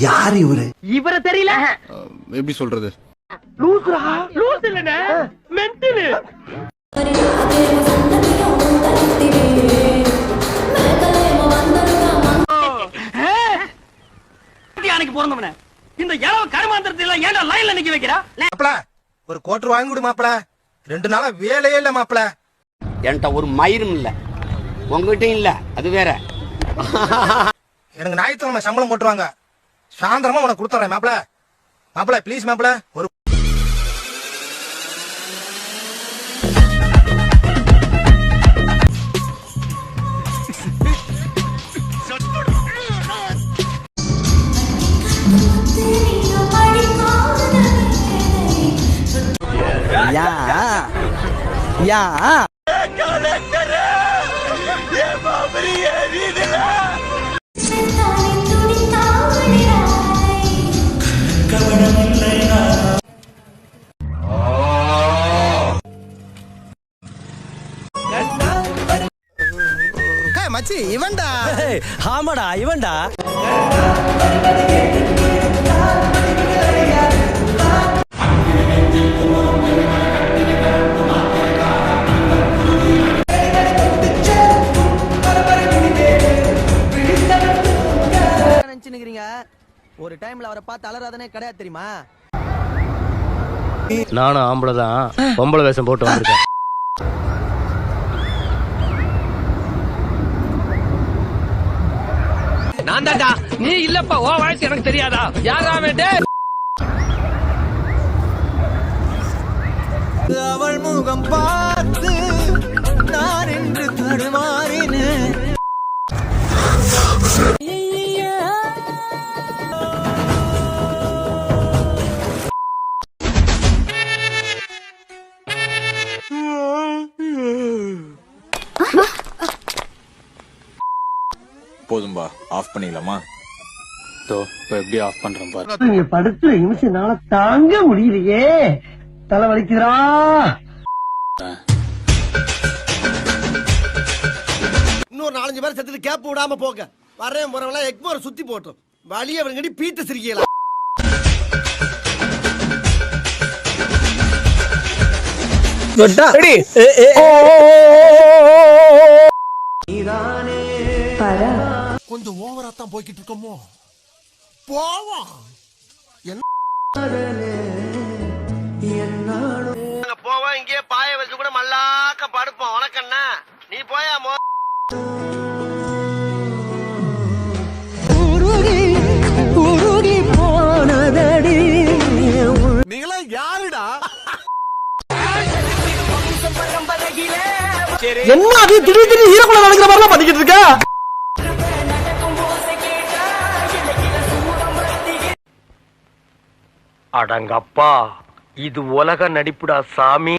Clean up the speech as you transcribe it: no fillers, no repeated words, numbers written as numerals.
யார் இவரு? இவரை தெரியல. எப்படி சொல்றது? லூசுரா, லூசு இல்லனே, மென்டல். யானைக்கு பிறந்தவனே இந்த இளவ கருமாந்திரத்துல ஏன்டா லைன்ல நிக்க வைக்கிறா? மாப்ள ஒரு கோட்டர் வாங்கி கொடு மாப்ள. 2 நாளா வேலையே இல்ல மாப்ள. என்கிட்ட ஒரு மயிரும் இல்ல, உங்ககிட்டயும் இல்ல, அது வேற. எனக்கு ஞாயிற்றுக்கிழமை சம்பளம் போட்டுருவாங்க. சாயந்தரமா உனக்கு கொடுத்துறேன் மாப்ள. மாப்ள ப்ளீஸ் மாப்ள. ஒரு மச்சி இவன்டா. ஆமாடா இவன்டா. ஒரு டைம்ல அவரை பார்த்து அலறாதனே கிடையாது தெரியுமா? நானும் ஆம்பளை தான், பொம்பளை வேஷம் போட்டு வந்திருக்கேன். நான் தான்டா. நீ இல்லப்பா, ஓ வாய்ஸ் எனக்கு தெரியாதா? யாரா வேண்டே? அவள் முகம் பார்த்து நான் என்று தடுமாறினேன். போதும்பா, ஆஃப் பண்ணிடலாமா? இப்போ எப்படி ஆஃப் பண்றேன் பாரு. நீங்க படுத்துற நிமிஷம்னால தாங்க முடியலையே, தலை வலிக்குதுடா. இன்னொரு 4-5 பேர் செத்துட்டு கேப் விடாம போங்க. வரேன் போறவங்கள எக்மோர சுத்தி போட்டோம். வழிய அவங்கடி பீத்த சிரிக்கலாம். கொஞ்சம் ஓவரா தான் போய்கிட்டு இருக்கோமோ. போவோம். போவோம், இங்கே பாய வச்சு கூட மல்லாக்க படுப்போம். உனக்கண்ணா நீ போயா போனதடி. நீங்களா யாருடா? என்ன அது திடீர்னு ஹீரோக்குள்ள நடக்கிற மாதிரிலாம் பண்ணிக்கிட்டு இருக்க? அடங்கப்பா, இது உலக நடிப்புடா சாமி.